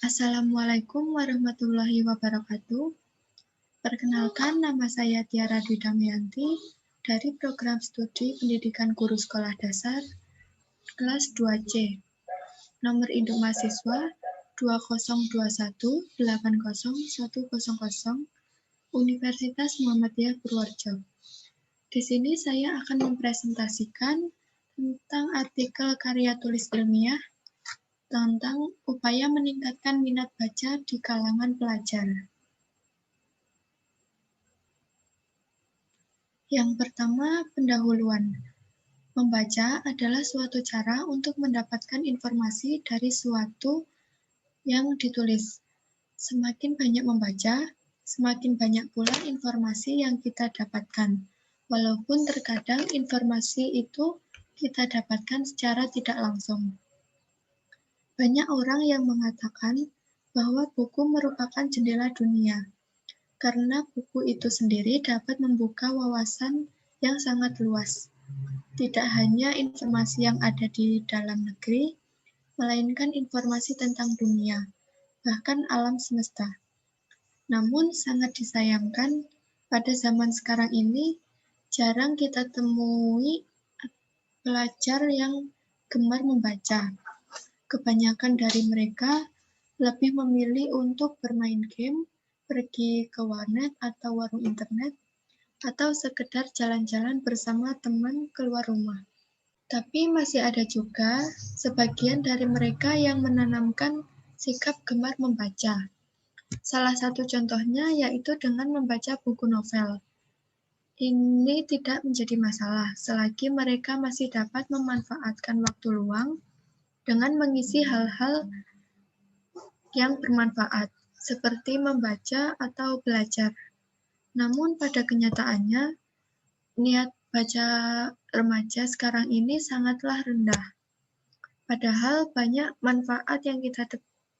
Assalamualaikum warahmatullahi wabarakatuh. Perkenalkan, nama saya Tiara Dwi Damayanti dari Program Studi Pendidikan Guru Sekolah Dasar kelas 2C. Nomor induk mahasiswa 2021800100 Universitas Muhammadiyah Purworejo. Di sini saya akan mempresentasikan tentang artikel karya tulis ilmiah tentang upaya meningkatkan minat baca di kalangan pelajar. Yang pertama, pendahuluan. Membaca adalah suatu cara untuk mendapatkan informasi dari suatu yang ditulis. Semakin banyak membaca, semakin banyak pula informasi yang kita dapatkan. Walaupun terkadang informasi itu kita dapatkan secara tidak langsung. Banyak orang yang mengatakan bahwa buku merupakan jendela dunia, karena buku itu sendiri dapat membuka wawasan yang sangat luas. Tidak hanya informasi yang ada di dalam negeri, melainkan informasi tentang dunia, bahkan alam semesta. Namun sangat disayangkan, pada zaman sekarang ini, jarang kita temui pelajar yang gemar membaca. Kebanyakan dari mereka lebih memilih untuk bermain game, pergi ke warnet atau warung internet, atau sekedar jalan-jalan bersama teman keluar rumah. Tapi masih ada juga sebagian dari mereka yang menanamkan sikap gemar membaca. Salah satu contohnya yaitu dengan membaca buku novel. Ini tidak menjadi masalah selagi mereka masih dapat memanfaatkan waktu luang dengan mengisi hal-hal yang bermanfaat, seperti membaca atau belajar. Namun pada kenyataannya, niat baca remaja sekarang ini sangatlah rendah. Padahal banyak manfaat yang kita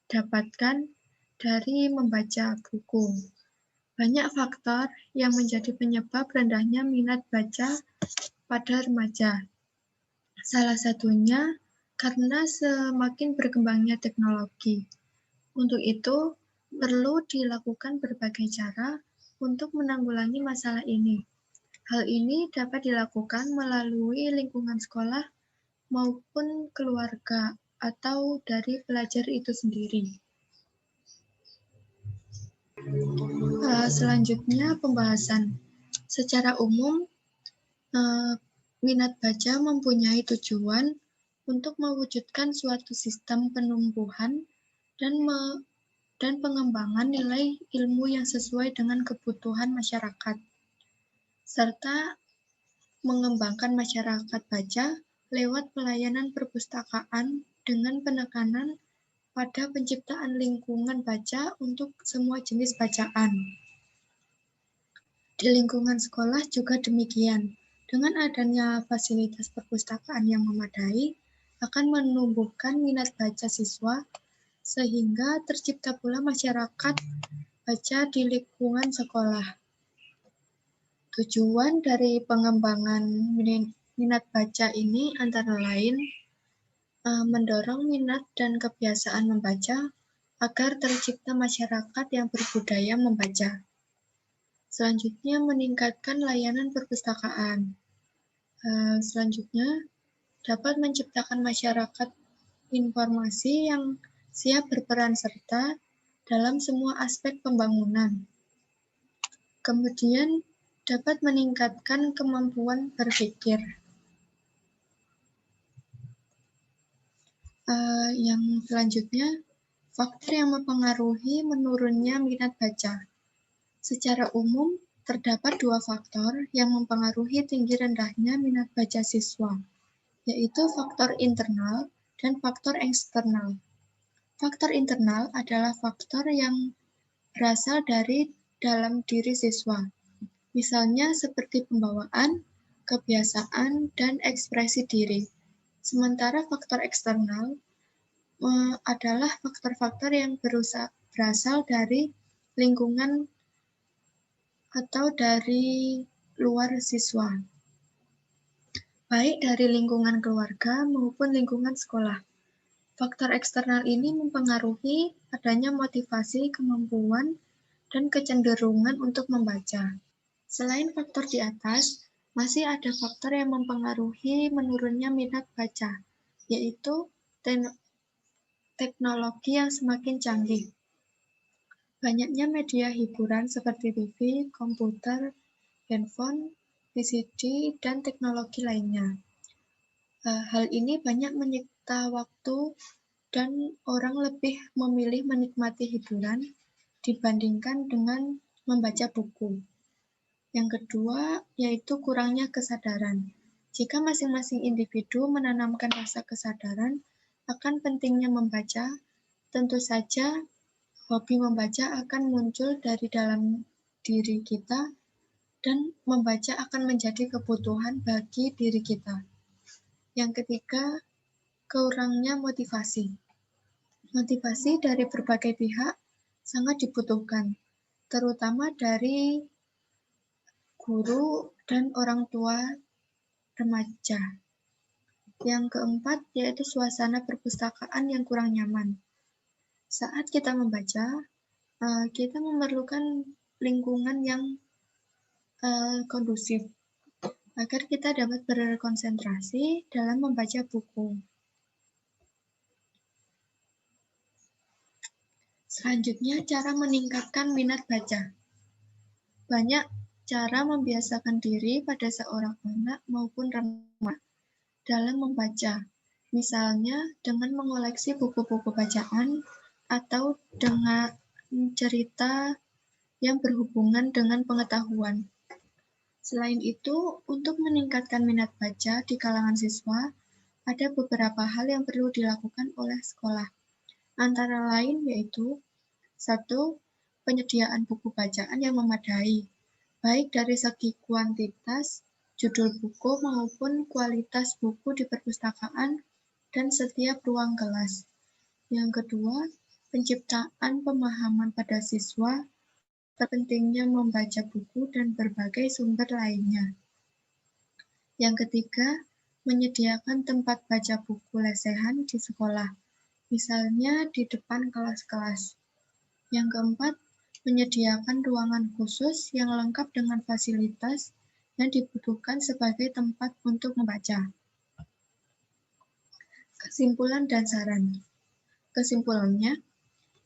dapatkan dari membaca buku. Banyak faktor yang menjadi penyebab rendahnya minat baca pada remaja. Salah satunya karena semakin berkembangnya teknologi. Untuk itu, perlu dilakukan berbagai cara untuk menanggulangi masalah ini. Hal ini dapat dilakukan melalui lingkungan sekolah maupun keluarga atau dari pelajar itu sendiri. Selanjutnya, pembahasan. Secara umum, minat baca mempunyai tujuan untuk mewujudkan suatu sistem penumbuhan dan pengembangan nilai ilmu yang sesuai dengan kebutuhan masyarakat, serta mengembangkan masyarakat baca lewat pelayanan perpustakaan dengan penekanan pada penciptaan lingkungan baca untuk semua jenis bacaan. Di lingkungan sekolah juga demikian. Dengan adanya fasilitas perpustakaan yang memadai, akan menumbuhkan minat baca siswa, sehingga tercipta pula masyarakat baca di lingkungan sekolah. Tujuan dari pengembangan minat baca ini antara lain mendorong minat dan kebiasaan membaca agar tercipta masyarakat yang berbudaya membaca. Selanjutnya, meningkatkan layanan perpustakaan. Selanjutnya, dapat menciptakan masyarakat informasi yang siap berperan serta dalam semua aspek pembangunan. Kemudian, dapat meningkatkan kemampuan berpikir. Yang selanjutnya, faktor yang mempengaruhi menurunnya minat baca. Secara umum, terdapat dua faktor yang mempengaruhi tinggi rendahnya minat baca siswa, yaitu faktor internal dan faktor eksternal. Faktor internal adalah faktor yang berasal dari dalam diri siswa, misalnya seperti pembawaan, kebiasaan, dan ekspresi diri. Sementara faktor eksternal adalah faktor-faktor yang berasal dari lingkungan atau dari luar siswa, baik dari lingkungan keluarga maupun lingkungan sekolah. Faktor eksternal ini mempengaruhi adanya motivasi, kemampuan, dan kecenderungan untuk membaca. Selain faktor di atas, masih ada faktor yang mempengaruhi menurunnya minat baca, yaitu teknologi yang semakin canggih. Banyaknya media hiburan seperti TV, komputer, handphone, VCD, dan teknologi lainnya. Hal ini banyak menyita waktu dan orang lebih memilih menikmati hiburan dibandingkan dengan membaca buku. Yang kedua, yaitu kurangnya kesadaran. Jika masing-masing individu menanamkan rasa kesadaran akan pentingnya membaca, tentu saja hobi membaca akan muncul dari dalam diri kita dan membaca akan menjadi kebutuhan bagi diri kita. Yang ketiga, kurangnya motivasi. Motivasi dari berbagai pihak sangat dibutuhkan, terutama dari guru dan orang tua remaja. Yang keempat, yaitu suasana perpustakaan yang kurang nyaman. Saat kita membaca, kita memerlukan lingkungan yang kondusif agar kita dapat berkonsentrasi dalam membaca buku. Selanjutnya, cara meningkatkan minat baca. Banyak cara membiasakan diri pada seorang anak maupun remaja dalam membaca, misalnya dengan mengoleksi buku-buku bacaan atau dengan cerita yang berhubungan dengan pengetahuan. Selain itu, untuk meningkatkan minat baca di kalangan siswa, ada beberapa hal yang perlu dilakukan oleh sekolah. Antara lain yaitu 1. Penyediaan buku bacaan yang memadai, baik dari segi kuantitas, judul buku maupun kualitas buku di perpustakaan dan setiap ruang kelas. Yang kedua, penciptaan pemahaman pada siswa pentingnya membaca buku dan berbagai sumber lainnya. Yang ketiga, menyediakan tempat baca buku lesehan di sekolah, misalnya di depan kelas-kelas. Yang keempat, menyediakan ruangan khusus yang lengkap dengan fasilitas yang dibutuhkan sebagai tempat untuk membaca. Kesimpulan dan saran. Kesimpulannya,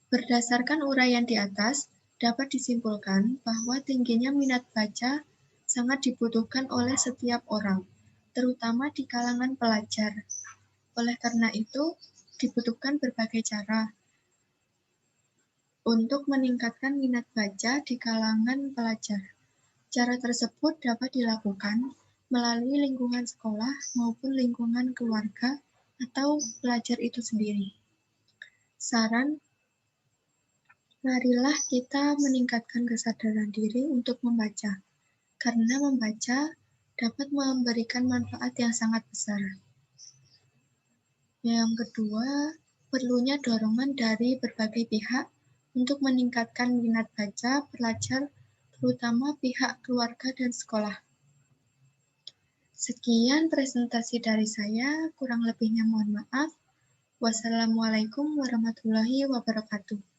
berdasarkan uraian di atas, dapat disimpulkan bahwa tingginya minat baca sangat dibutuhkan oleh setiap orang, terutama di kalangan pelajar. Oleh karena itu, dibutuhkan berbagai cara untuk meningkatkan minat baca di kalangan pelajar. Cara tersebut dapat dilakukan melalui lingkungan sekolah maupun lingkungan keluarga atau pelajar itu sendiri. Saran, marilah kita meningkatkan kesadaran diri untuk membaca, karena membaca dapat memberikan manfaat yang sangat besar. Yang kedua, perlunya dorongan dari berbagai pihak untuk meningkatkan minat baca pelajar, terutama pihak keluarga dan sekolah. Sekian presentasi dari saya, kurang lebihnya mohon maaf. Wassalamualaikum warahmatullahi wabarakatuh.